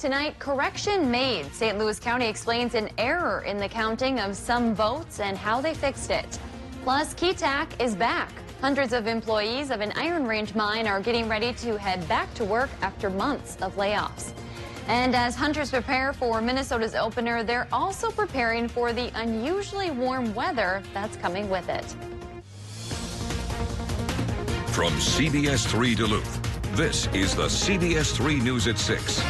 Tonight, correction made. St. Louis County explains an error in the counting of some votes and how they fixed it. Plus, KeyTac is back. Hundreds of employees of an Iron Range mine are getting ready to head back to work after months of layoffs. And as hunters prepare for Minnesota's opener, they're also preparing for the unusually warm weather that's coming with it. From CBS3 Duluth, this is the CBS3 News at 6.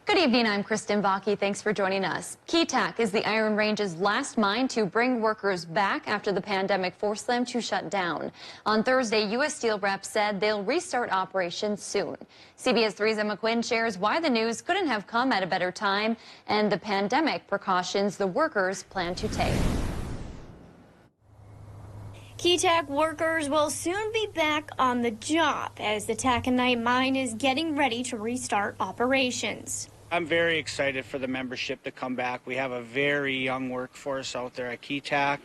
Good evening, I'm Kristen Vaki. Thanks for joining us. KeyTac is the Iron Range's last mine to bring workers back after the pandemic forced them to shut down. On Thursday, U.S. Steel reps said they'll restart operations soon. CBS3's Emma Quinn shares why the news couldn't have come at a better time and the pandemic precautions the workers plan to take. KeyTac workers will soon be back on the job as the taconite mine is getting ready to restart operations. I'm very excited for the membership to come back. We have a very young workforce out there at KeyTac.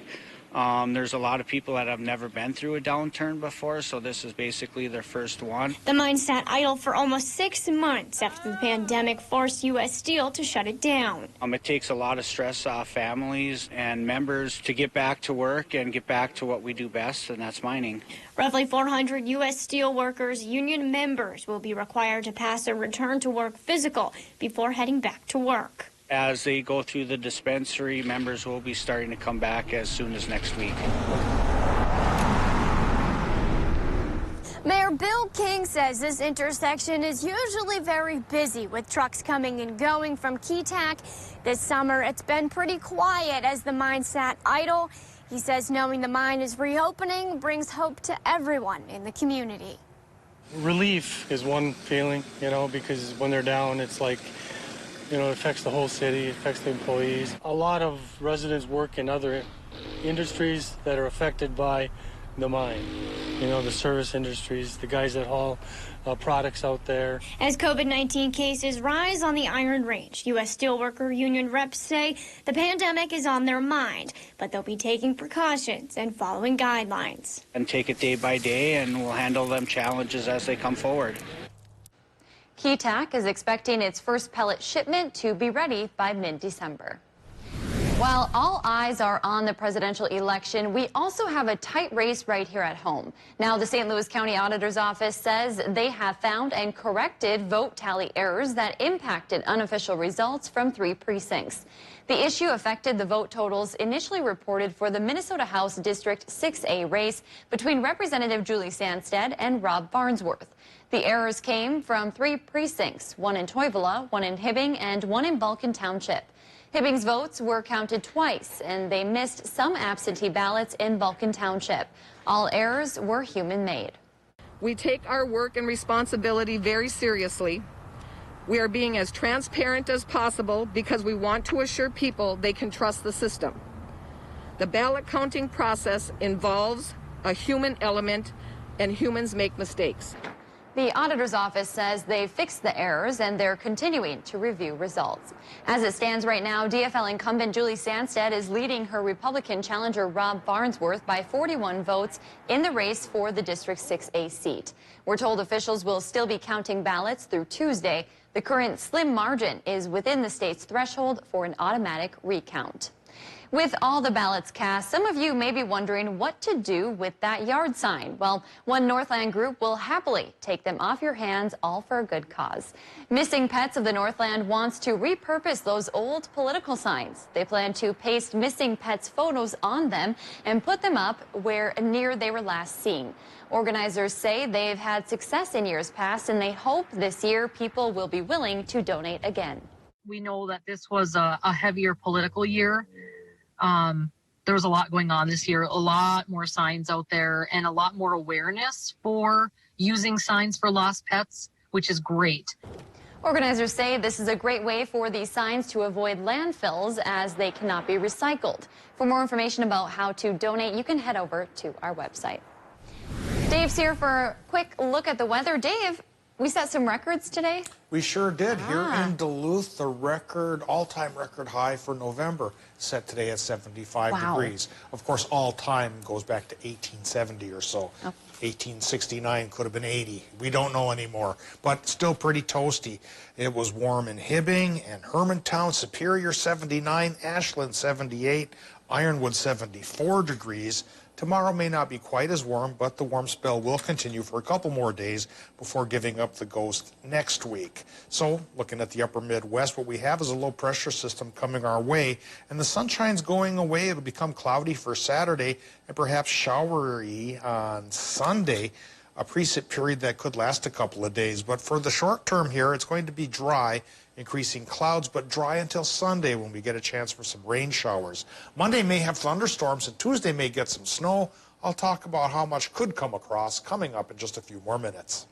There's a lot of people that have never been through a downturn before, so this is basically their first one. The mine sat idle for almost 6 months after the pandemic forced U.S. Steel to shut it down. It takes a lot of stress off families and members to get back to work and get back to what we do best, and that's mining. Roughly 400 U.S. Steel workers, union members, will be required to pass a return to work physical before heading back to work. As they go through the dispensary, members will be starting to come back as soon as next week. Mayor Bill King says this intersection is usually very busy with trucks coming and going from KeyTac. This summer, it's been pretty quiet as the mine sat idle. He says knowing the mine is reopening brings hope to everyone in the community. Relief is one feeling, because when they're down, it's like, it affects the whole city, it affects the employees. A lot of residents work in other industries that are affected by the mine. The service industries, the guys that haul products out there. As COVID-19 cases rise on the Iron Range, U.S. Steelworker Union reps say the pandemic is on their mind, but they'll be taking precautions and following guidelines. And take it day by day, and we'll handle them challenges as they come forward. KeyTac is expecting its first pellet shipment to be ready by mid-December. While all eyes are on the presidential election, we also have a tight race right here at home. Now, the St. Louis County Auditor's Office says they have found and corrected vote tally errors that impacted unofficial results from 3 precincts. The issue affected the vote totals initially reported for the Minnesota House District 6A race between Representative Julie Sandstead and Rob Farnsworth. The errors came from 3 precincts, one in Toivola, one in Hibbing, and one in Balkan Township. Hibbing's votes were counted twice, and they missed some absentee ballots in Balkan Township. All errors were human-made. We take our work and responsibility very seriously. We are being as transparent as possible because we want to assure people they can trust the system. The ballot counting process involves a human element, and humans make mistakes. The auditor's office says they've fixed the errors and they're continuing to review results. As it stands right now, DFL incumbent Julie Sandstead is leading her Republican challenger Rob Farnsworth by 41 votes in the race for the District 6A seat. We're told officials will still be counting ballots through Tuesday. The current slim margin is within the state's threshold for an automatic recount. With all the ballots cast, some of you may be wondering what to do with that yard sign. Well, one Northland group will happily take them off your hands, all for a good cause. Missing Pets of the Northland wants to repurpose those old political signs. They plan to paste missing pets photos on them and put them up where near they were last seen. Organizers say they've had success in years past, and they hope this year people will be willing to donate again. We know that this was a heavier political year. There was a lot going on this year, a lot more signs out there and a lot more awareness for using signs for lost pets, which is great. Organizers say this is a great way for these signs to avoid landfills as they cannot be recycled. For more information about how to donate, you can head over to our website. Dave's here for a quick look at the weather. Dave, we set some records today. We sure did. Here in Duluth, the all-time record high for November set today at 75 degrees. Of course, all-time goes back to 1870 or so. 1869 could have been 80. We don't know anymore, but still pretty toasty. It was warm in Hibbing and Hermantown, Superior 79, Ashland 78, Ironwood 74 degrees. Tomorrow may not be quite as warm, but the warm spell will continue for a couple more days before giving up the ghost next week. So, looking at the upper Midwest, what we have is a low pressure system coming our way, and the sunshine's going away. It'll become cloudy for Saturday and perhaps showery on Sunday, a precip period that could last a couple of days. But for the short term here, it's going to be dry, increasing clouds, but dry until Sunday when we get a chance for some rain showers. Monday may have thunderstorms, and Tuesday may get some snow. I'll talk about how much could come across coming up in just a few more minutes.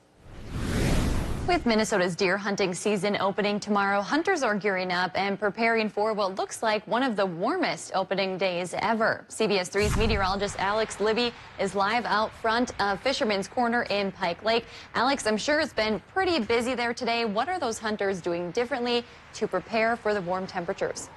With Minnesota's deer hunting season opening tomorrow, hunters are gearing up and preparing for what looks like one of the warmest opening days ever. CBS 3's meteorologist Alex Libby is live out front of Fisherman's Corner in Pike Lake. Alex, I'm sure it's been pretty busy there today. What are those hunters doing differently to prepare for the warm temperatures?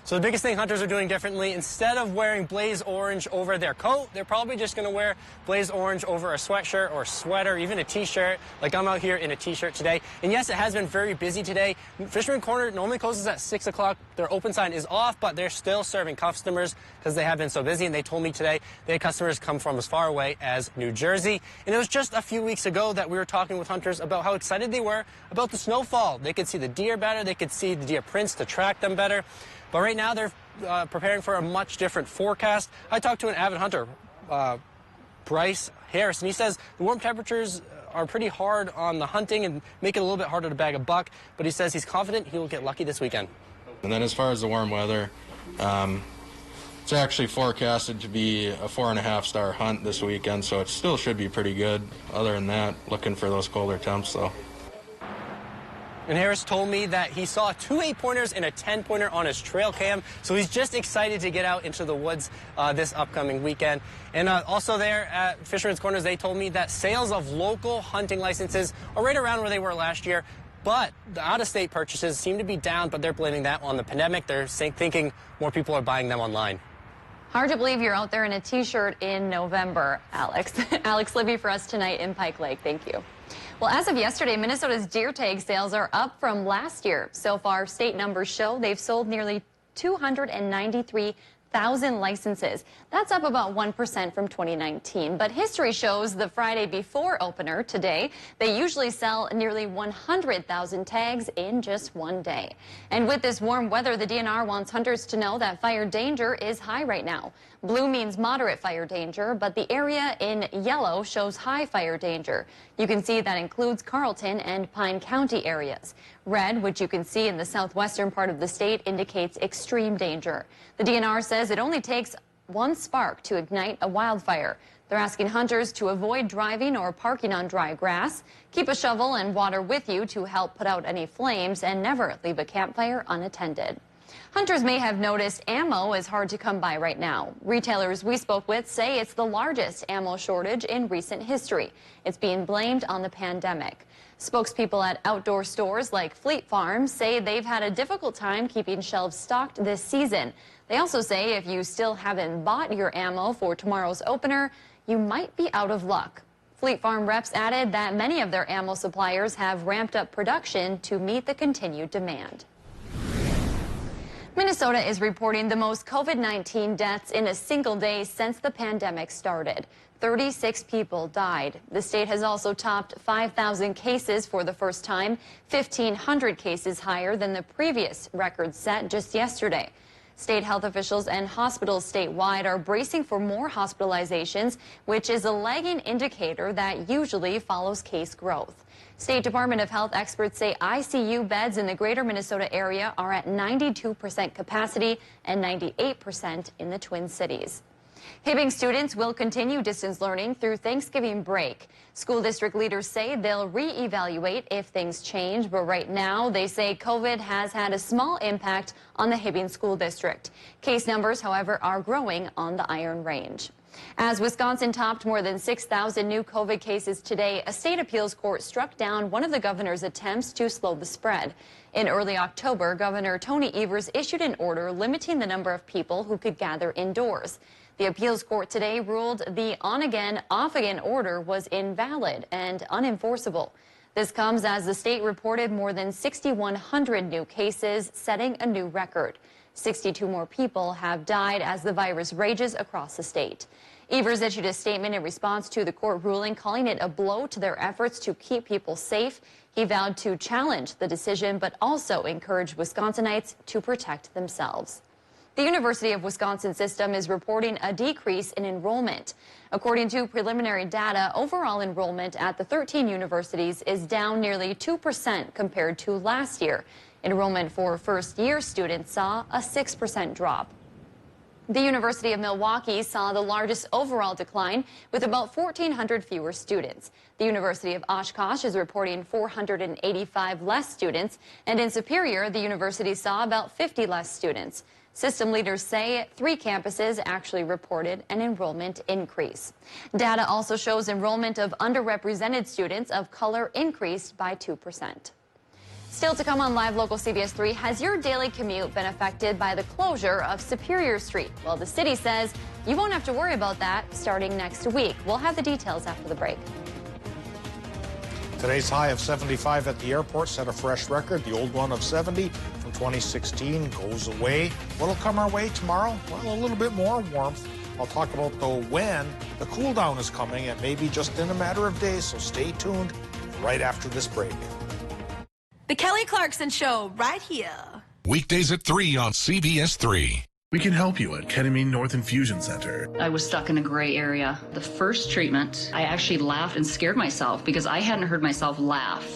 So the biggest thing hunters are doing differently, instead of wearing blaze orange over their coat, they're probably just going to wear blaze orange over a sweatshirt or sweater, even a t-shirt, like I'm out here in a t-shirt today. And yes, it has been very busy today. Fisherman Corner normally closes at 6 o'clock. Their open sign is off, but they're still serving customers because they have been so busy. And they told me today they had customers come from as far away as New Jersey. And it was just a few weeks ago that we were talking with hunters about how excited they were about the snowfall. They could see the deer better. They could see the deer prints to track them better. But right now, they're preparing for a much different forecast. I talked to an avid hunter, Bryce Harris, and he says the warm temperatures are pretty hard on the hunting and make it a little bit harder to bag a buck, but he says he's confident he will get lucky this weekend. And then as far as the warm weather, it's actually forecasted to be a 4.5-star hunt this weekend, so it still should be pretty good. Other than that, looking for those colder temps, though. And Harris told me that he saw 2 8-pointers and a 10-pointer on his trail cam, so he's just excited to get out into the woods this upcoming weekend. And also there at Fisherman's Corners, they told me that sales of local hunting licenses are right around where they were last year, but the out-of-state purchases seem to be down, but they're blaming that on the pandemic. They're thinking more people are buying them online. Hard to believe you're out there in a t-shirt in November, Alex. Alex Libby for us tonight in Pike Lake. Thank you. Well, as of yesterday, Minnesota's deer tag sales are up from last year. So far, state numbers show they've sold nearly 293,000 licenses. That's up about 1% from 2019. But history shows the Friday before opener today, they usually sell nearly 100,000 tags in just one day. And with this warm weather, the DNR wants hunters to know that fire danger is high right now. Blue means moderate fire danger, but the area in yellow shows high fire danger. You can see that includes Carlton and Pine County areas. Red, which you can see in the southwestern part of the state, indicates extreme danger. The DNR says it only takes one spark to ignite a wildfire. They're asking hunters to avoid driving or parking on dry grass, keep a shovel and water with you to help put out any flames, and never leave a campfire unattended. Hunters may have noticed ammo is hard to come by right now. Retailers we spoke with say it's the largest ammo shortage in recent history. It's being blamed on the pandemic. Spokespeople at outdoor stores like Fleet Farm say they've had a difficult time keeping shelves stocked this season. They also say if you still haven't bought your ammo for tomorrow's opener, you might be out of luck. Fleet Farm reps added that many of their ammo suppliers have ramped up production to meet the continued demand. Minnesota is reporting the most COVID-19 deaths in a single day since the pandemic started. 36 people died. The state has also topped 5,000 cases for the first time, 1,500 cases higher than the previous record set just yesterday. State health officials and hospitals statewide are bracing for more hospitalizations, which is a lagging indicator that usually follows case growth. State Department of Health experts say ICU beds in the greater Minnesota area are at 92% capacity and 98% in the Twin Cities. Hibbing students will continue distance learning through Thanksgiving break. School district leaders say they'll reevaluate if things change, but right now they say COVID has had a small impact on the Hibbing School District. Case numbers, however, are growing on the Iron Range. As Wisconsin topped more than 6,000 new COVID cases today, a state appeals court struck down one of the governor's attempts to slow the spread. In early October, Governor Tony Evers issued an order limiting the number of people who could gather indoors. The appeals court today ruled the on-again, off-again order was invalid and unenforceable. This comes as the state reported more than 6,100 new cases, setting a new record. 62 more people have died as the virus rages across the state. Evers issued a statement in response to the court ruling, calling it a blow to their efforts to keep people safe. He vowed to challenge the decision, but also encouraged Wisconsinites to protect themselves. The University of Wisconsin system is reporting a decrease in enrollment. According to preliminary data, overall enrollment at the 13 universities is down nearly 2% compared to last year. Enrollment for first-year students saw a 6% drop. The University of Milwaukee saw the largest overall decline with about 1,400 fewer students. The University of Oshkosh is reporting 485 less students, and in Superior, the university saw about 50 less students. System leaders say 3 campuses actually reported an enrollment increase. Data also shows enrollment of underrepresented students of color increased by 2%. Still to come on Live Local CBS 3, has your daily commute been affected by the closure of Superior Street? Well, the city says you won't have to worry about that starting next week. We'll have the details after the break. Today's high of 75 at the airport set a fresh record. The old one of 70 from 2016 goes away. What'll come our way tomorrow? Well, a little bit more warmth. I'll talk about, though, when the cool down is coming, and maybe just in a matter of days, so stay tuned right after this break. The Kelly Clarkson Show, right here. Weekdays at 3 on CBS 3. We can help you at Ketamine North Infusion Center. I was stuck in a gray area. The first treatment, I actually laughed and scared myself because I hadn't heard myself laugh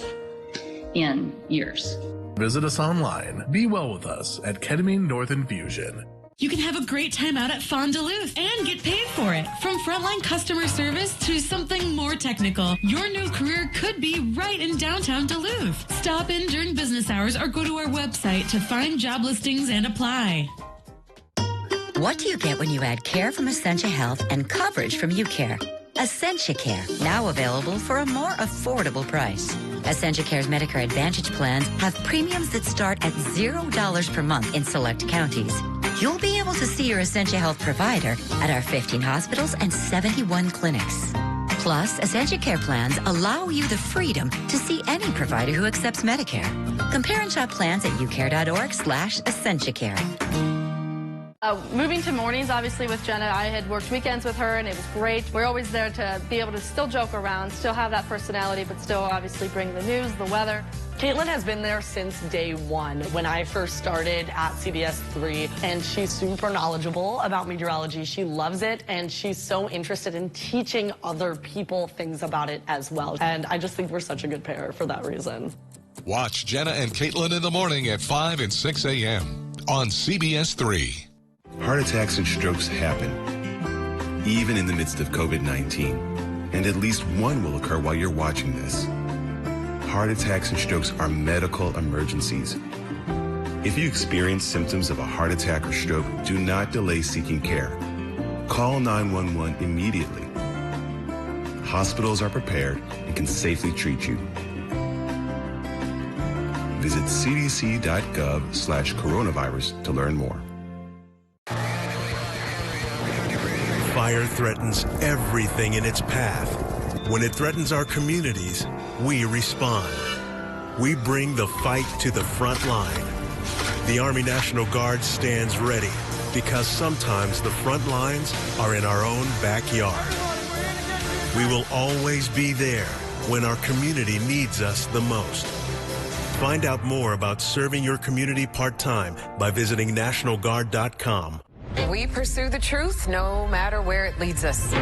in years. Visit us online. Be well with us at Ketamine North Infusion. You can have a great time out at Fond Duluth and get paid for it. From frontline customer service to something more technical, your new career could be right in downtown Duluth. Stop in during business hours or go to our website to find job listings and apply. What do you get when you add care from Essentia Health and coverage from UCare? Essentia Care, now available for a more affordable price. Essentia Care's Medicare Advantage plans have premiums that start at $0 per month in select counties. You'll be able to see your Essentia Health provider at our 15 hospitals and 71 clinics. Plus, Essentia Care plans allow you the freedom to see any provider who accepts Medicare. Compare and shop plans at ucare.org/EssentiaCare. Moving to mornings, obviously, with Jenna, I had worked weekends with her, and it was great. We're always there to be able to still joke around, still have that personality, but still obviously bring the news, the weather. Caitlin has been there since day one when I first started at CBS 3, and she's super knowledgeable about meteorology. She loves it, and she's so interested in teaching other people things about it as well. And I just think we're such a good pair for that reason. Watch Jenna and Caitlin in the morning at 5 and 6 a.m. on CBS 3. Heart attacks and strokes happen, even in the midst of COVID-19, and at least one will occur while you're watching this. Heart attacks and strokes are medical emergencies. If you experience symptoms of a heart attack or stroke, do not delay seeking care. Call 911 immediately. Hospitals are prepared and can safely treat you. Visit cdc.gov/coronavirus to learn more. Fire threatens everything in its path. When it threatens our communities, we respond. We bring the fight to the front line. The Army National Guard stands ready because sometimes the front lines are in our own backyard. We will always be there when our community needs us the most. Find out more about serving your community part-time by visiting NationalGuard.com. We pursue the truth no matter where it leads us.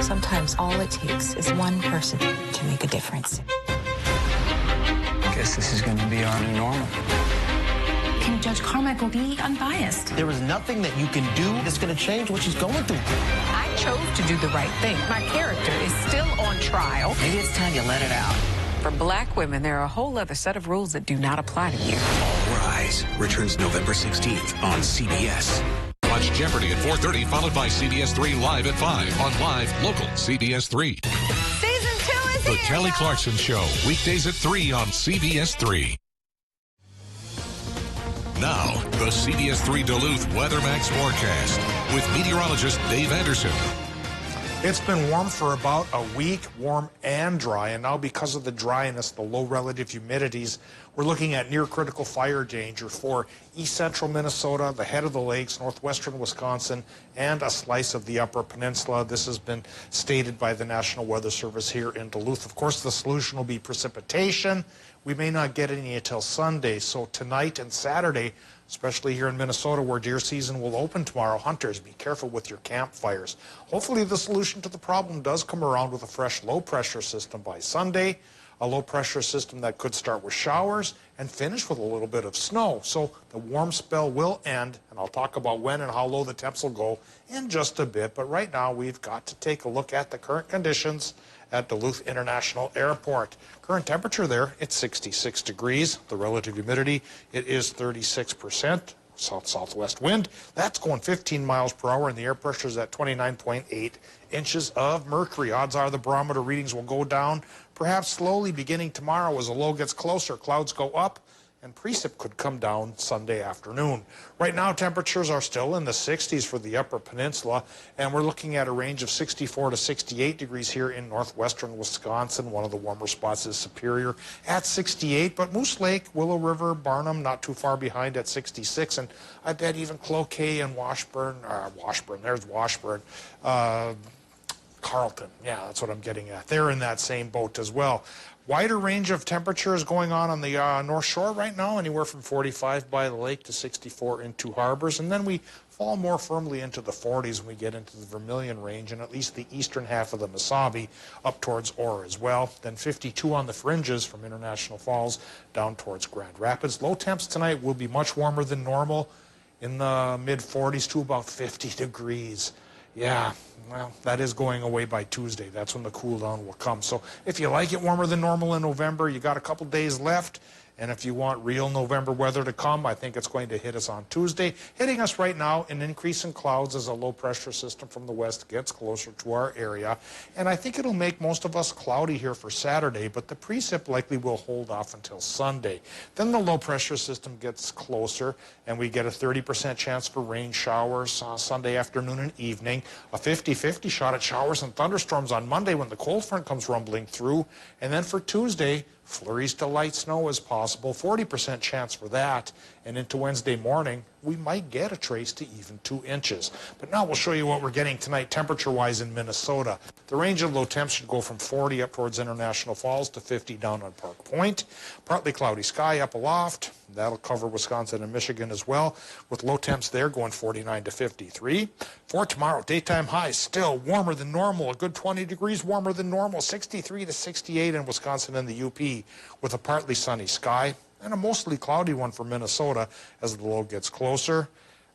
Sometimes all it takes is one person to make a difference. Guess this is going to be our new normal. Can Judge Carmichael be unbiased? There is nothing that you can do that's going to change what she's going through. I chose to do the right thing. My character is still on trial. Maybe it's time you let it out. For black women, there are a whole other set of rules that do not apply to you. All Rise returns November 16th on CBS. Watch Jeopardy at 4:30, followed by CBS 3 Live at 5 on Live Local CBS 3. Season 2 is The here, Kelly y'all. Clarkson Show, weekdays at 3 on CBS 3. Now, the CBS3 Duluth WeatherMax forecast with meteorologist Dave Anderson. It's been warm for about a week, warm and dry, and now because of the dryness, the low relative humidities, we're looking at near critical fire danger for east central Minnesota, the head of the lakes, northwestern Wisconsin, and a slice of the upper peninsula. This has been stated by the National Weather Service here in Duluth. Of course, the solution will be precipitation. We may not get any until Sunday, so tonight and Saturday, especially here in Minnesota where deer season will open tomorrow, hunters, be careful with your campfires. Hopefully the solution to the problem does come around with a fresh low-pressure system by Sunday, a low-pressure system that could start with showers and finish with a little bit of snow. So the warm spell will end, and I'll talk about when and how low the temps will go in just a bit. But right now we've got to take a look at the current conditions at Duluth International Airport. Current temperature there, it's 66 degrees. The relative humidity, it is 36%. South-southwest wind, that's going 15 miles per hour, and the air pressure is at 29.8 inches of mercury. Odds are the barometer readings will go down, perhaps slowly beginning tomorrow as the low gets closer. Clouds go up, and precip could come down Sunday afternoon. Right now, temperatures are still in the 60s for the upper peninsula, and we're looking at a range of 64 to 68 degrees here in northwestern Wisconsin. One of the warmer spots is Superior at 68, but Moose Lake, Willow River, Barnum not too far behind at 66, and I bet even Cloquet and Washburn, Carlton, yeah, that's what I'm getting at. They're in that same boat as well. Wider range of temperatures going on the North Shore right now, anywhere from 45 by the lake to 64 in Two Harbors. And then we fall more firmly into the 40s when we get into the Vermilion Range and at least the eastern half of the Mesabi up towards Orr as well. Then 52 on the fringes from International Falls down towards Grand Rapids. Low temps tonight will be much warmer than normal in the mid-40s to about 50 degrees. Yeah, well, that is going away by Tuesday. That's when the cool down will come. So if you like it warmer than normal in November, you got a couple days left. And if you want real November weather to come, I think it's going to hit us on Tuesday. Hitting us right now, an increase in clouds as a low-pressure system from the west gets closer to our area. And I think it'll make most of us cloudy here for Saturday, but the precip likely will hold off until Sunday. Then the low-pressure system gets closer, and we get a 30% chance for rain showers Sunday afternoon and evening, a 50-50 shot at showers and thunderstorms on Monday when the cold front comes rumbling through. And then for Tuesday, flurries to light snow is possible, 40% chance for that. And into Wednesday morning, we might get a trace to even 2 inches. But now we'll show you what we're getting tonight temperature-wise in Minnesota. The range of low temps should go from 40 up towards International Falls to 50 down on Park Point. Partly cloudy sky up aloft. That'll cover Wisconsin and Michigan as well, with low temps there going 49 to 53. For tomorrow, daytime highs still warmer than normal, a good 20 degrees warmer than normal, 63 to 68 in Wisconsin and the UP, with a partly sunny sky and a mostly cloudy one for Minnesota as the low gets closer.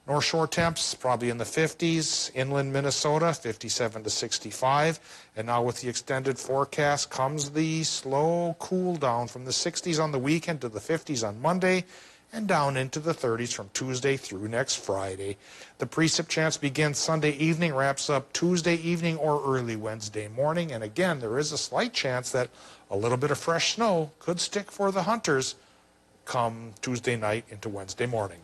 North Shore temps probably in the 50s. Inland Minnesota, 57 to 65. And now with the extended forecast comes the slow cool down from the 60s on the weekend to the 50s on Monday and down into the 30s from Tuesday through next Friday. The precip chance begins Sunday evening, wraps up Tuesday evening or early Wednesday morning. And again, there is a slight chance that a little bit of fresh snow could stick for the hunters come Tuesday night into Wednesday morning.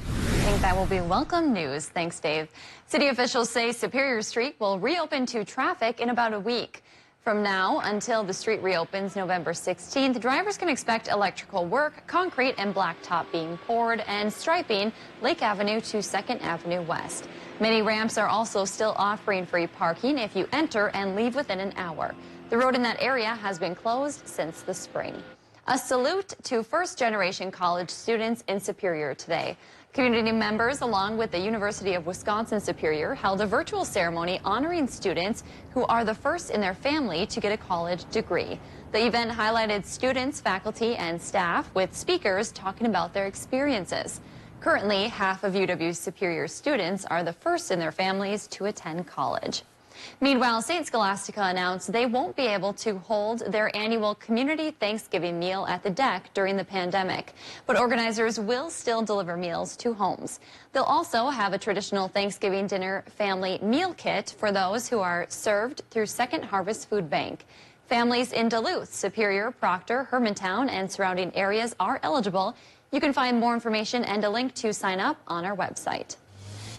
I think that will be welcome news. Thanks, Dave. City officials say Superior Street will reopen to traffic in about a week. From now until the street reopens November 16th, drivers can expect electrical work, concrete and blacktop being poured, and striping Lake Avenue to 2nd Avenue West. Many ramps are also still offering free parking if you enter and leave within an hour. The road in that area has been closed since the spring. A salute to first-generation college students in Superior today. Community members, along with the University of Wisconsin-Superior, held a virtual ceremony honoring students who are the first in their family to get a college degree. The event highlighted students, faculty, and staff with speakers talking about their experiences. Currently, half of UW's Superior students are the first in their families to attend college. Meanwhile, St. Scholastica announced they won't be able to hold their annual community Thanksgiving meal at the deck during the pandemic, but organizers will still deliver meals to homes. They'll also have a traditional Thanksgiving dinner family meal kit for those who are served through Second Harvest Food Bank. Families in Duluth, Superior, Proctor, Hermantown, and surrounding areas are eligible You can find more information and a link to sign up on our website.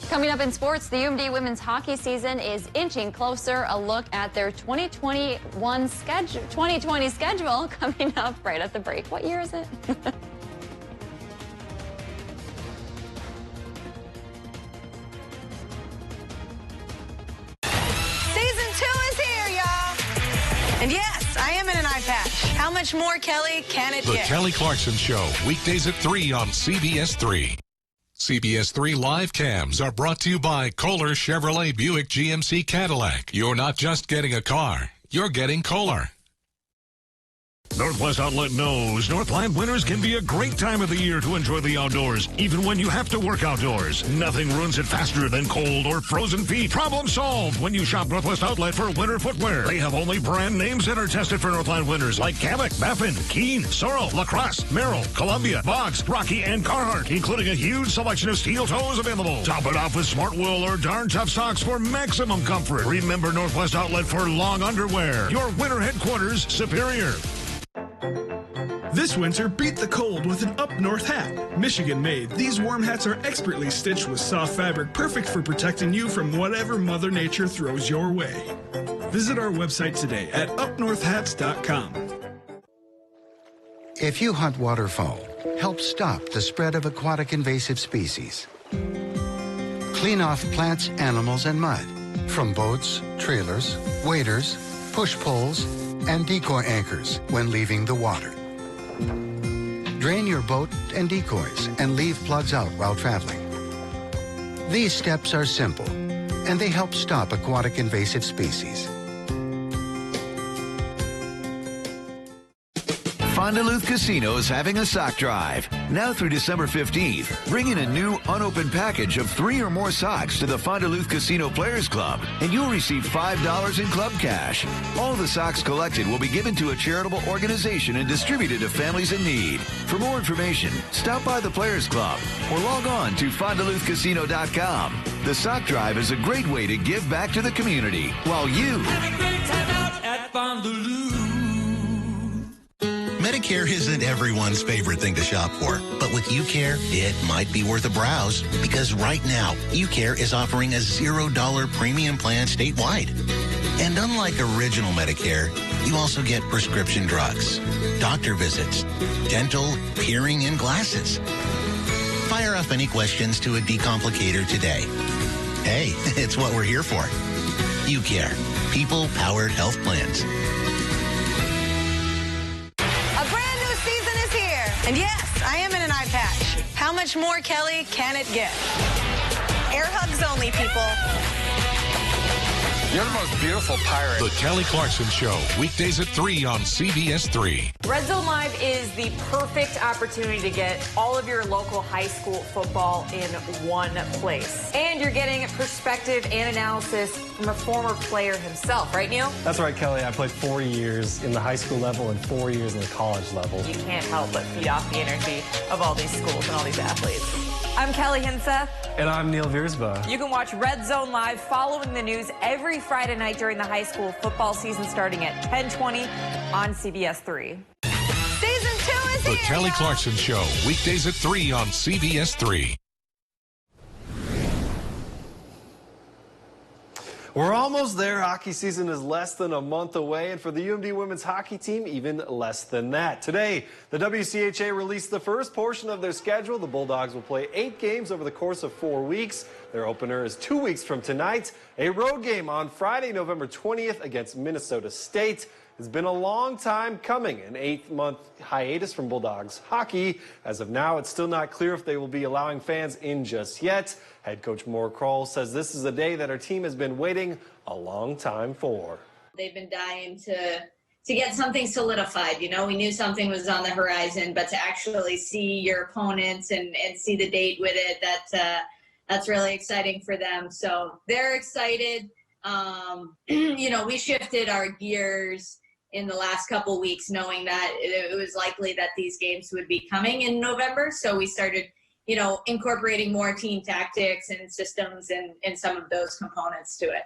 Coming up in sports, the UMD women's hockey season is inching closer. A look at their 2020 schedule coming up right at the break. What year is it? Season 2 is here, y'all. And yes, I am in an eye patch. How much more, Kelly, can it The get? Kelly Clarkson Show, weekdays at 3 on CBS3. CBS3 live cams are brought to you by Kohler Chevrolet Buick GMC Cadillac. You're not just getting a car, you're getting Kohler. Northwest Outlet knows Northland winters can be a great time of the year to enjoy the outdoors, even when you have to work outdoors. Nothing ruins it faster than cold or frozen feet. Problem solved when you shop Northwest Outlet for winter footwear. They have only brand names that are tested for Northland winters, like Kavik, Baffin, Keen, Sorrel, Lacrosse, Merrill, Columbia, Boggs, Rocky, and Carhartt, including a huge selection of steel toes available. Top it off with Smart Wool or Darn Tough socks for maximum comfort. Remember Northwest Outlet for long underwear. Your winter headquarters, Superior. This winter, beat the cold with an Up North hat. Michigan made, these warm hats are expertly stitched with soft fabric, perfect for protecting you from whatever Mother Nature throws your way. Visit our website today at upnorthhats.com. If you hunt waterfowl, help stop the spread of aquatic invasive species. Clean off plants, animals, and mud from boats, trailers, waders, push poles, and decoy anchors when leaving the water. Drain your boat and decoys and leave plugs out while traveling. These steps are simple, and they help stop aquatic invasive species. Duluth Casino is having a sock drive. Now through December 15th, bring in a new unopened package of 3 or more socks to the Duluth Casino Players Club, and you'll receive $5 in club cash. All the socks collected will be given to a charitable organization and distributed to families in need. For more information, stop by the Players Club or log on to FonduluthCasino.com. The sock drive is a great way to give back to the community while you have a great time out at Duluth. Medicare isn't everyone's favorite thing to shop for, but with UCare, it might be worth a browse because right now, UCare is offering a $0 premium plan statewide. And unlike original Medicare, you also get prescription drugs, doctor visits, dental, hearing, and glasses. Fire off any questions to a decomplicator today. Hey, it's what we're here for. UCare, people-powered health plans. And yes, I am in an eye patch. How much more, Kelly, can it get? Air hugs only, people. You're the most beautiful pirate. The Kelly Clarkson Show, weekdays at 3 on CBS3. Red Zone Live is the perfect opportunity to get all of your local high school football in one place. And you're getting perspective and analysis from a former player himself, right, Neil? That's right, Kelly. I played 4 years in the high school level and 4 years in the college level. You can't help but feed off the energy of all these schools and all these athletes. I'm Kelly Hinseth. And I'm Neil Viersba. You can watch Red Zone Live following the news every Friday night during the high school football season starting at 10:20 on CBS3. Season 2 is The here, Kelly y'all. Clarkson Show, weekdays at 3 on CBS3. We're almost there. Hockey season is less than a month away, and for the UMD women's hockey team, even less than that. Today, the WCHA released the first portion of their schedule. The Bulldogs will play 8 games over the course of 4 weeks. Their opener is 2 weeks from tonight. A road game on Friday, November 20th against Minnesota State. It's been a long time coming, an 8-month hiatus from Bulldogs hockey. As of now, it's still not clear if they will be allowing fans in just yet. Head coach Maura Kroll says this is a day that our team has been waiting a long time for. They've been dying to get something solidified. You know, we knew something was on the horizon, but to actually see your opponents and see the date with it, that's really exciting for them. So they're excited. You know, we shifted our gears in the last couple weeks knowing that it was likely that these games would be coming in November. So we started, you know, incorporating more team tactics and systems and some of those components to it.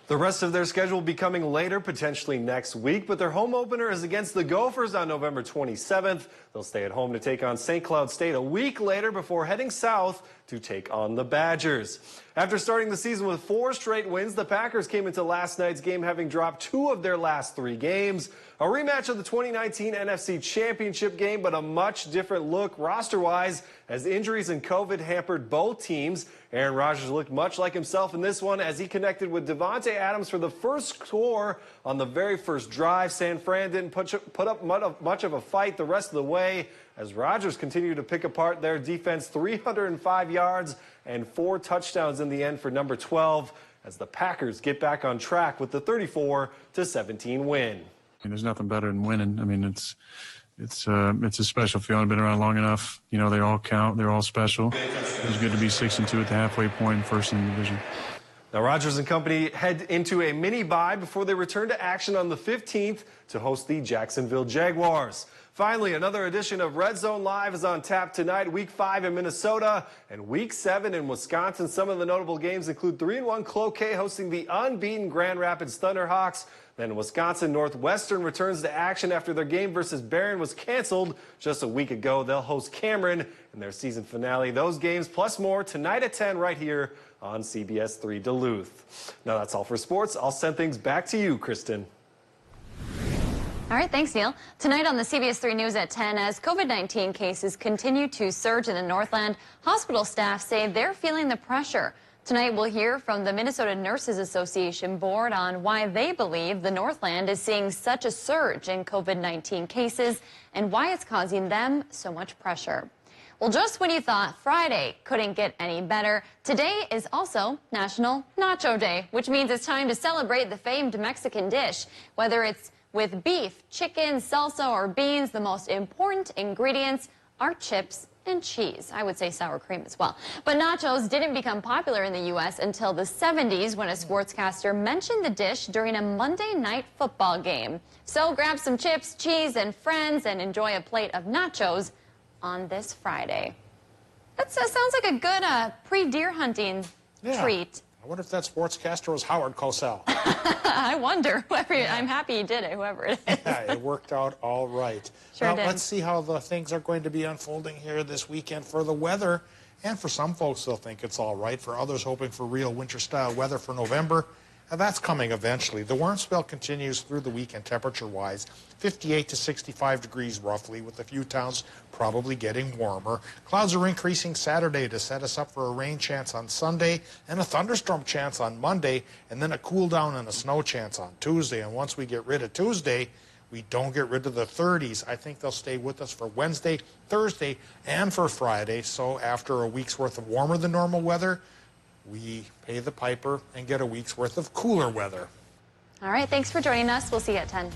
The rest of their schedule will be coming later, potentially next week, but their home opener is against the Gophers on November 27th. They'll stay at home to take on St. Cloud State a week later before heading south to take on the Badgers. After starting the season with 4 straight wins, the Packers came into last night's game having dropped 2 of their last 3 games. A rematch of the 2019 NFC Championship game, but a much different look roster-wise as injuries and COVID hampered both teams. Aaron Rodgers looked much like himself in this one as he connected with Devontae Adams for the first score on the very first drive. San Fran didn't put up much of a fight the rest of the way as Rodgers continued to pick apart their defense. 305 yards and 4 touchdowns in the end for number 12 as the Packers get back on track with the 34-17 win. There's nothing better than winning. I mean, it's a special feeling. I've been around long enough. You know, they all count. They're all special. It was good to be 6-2 at the halfway point, first in the division. Now, Rodgers and company head into a mini bye before they return to action on the 15th to host the Jacksonville Jaguars. Finally, another edition of Red Zone Live is on tap tonight. Week 5 in Minnesota and Week 7 in Wisconsin. Some of the notable games include 3-1 Cloquet hosting the unbeaten Grand Rapids Thunderhawks. Then Wisconsin Northwestern returns to action after their game versus Barron was canceled just a week ago. They'll host Cameron in their season finale. Those games plus more tonight at 10 right here on CBS3 Duluth. Now that's all for sports. I'll send things back to you, Kristen. All right, thanks, Neil. Tonight on the CBS3 News at 10, as COVID-19 cases continue to surge in the Northland, hospital staff say they're feeling the pressure. Tonight, we'll hear from the Minnesota Nurses Association board on why they believe the Northland is seeing such a surge in COVID-19 cases and why it's causing them so much pressure. Well, just when you thought Friday couldn't get any better, today is also National Nacho Day, which means it's time to celebrate the famed Mexican dish. Whether it's with beef, chicken, salsa, or beans, the most important ingredients are chips and cheese. I would say sour cream as well. But nachos didn't become popular in the U.S. until the 70s when a sportscaster mentioned the dish during a Monday night football game. So grab some chips, cheese, and friends and enjoy a plate of nachos on this Friday. That sounds like a good pre-deer hunting treat. I wonder if that sportscaster was Howard Cosell. I wonder. I'm happy he did it, whoever it is. Yeah, it worked out all right. Sure did. Let's see how the things are going to be unfolding here this weekend for the weather. And for some folks, they'll think it's all right. For others, hoping for real winter-style weather for November. And that's coming eventually. The warm spell continues through the weekend temperature-wise, 58 to 65 degrees roughly, with a few towns probably getting warmer. Clouds are increasing Saturday to set us up for a rain chance on Sunday and a thunderstorm chance on Monday, and then a cool down and a snow chance on Tuesday. And once we get rid of Tuesday, we don't get rid of the 30s. I think they'll stay with us for Wednesday, Thursday, and for Friday. So after a week's worth of warmer than normal weather, we pay the piper and get a week's worth of cooler weather. All right, thanks for joining us. We'll see you at 10.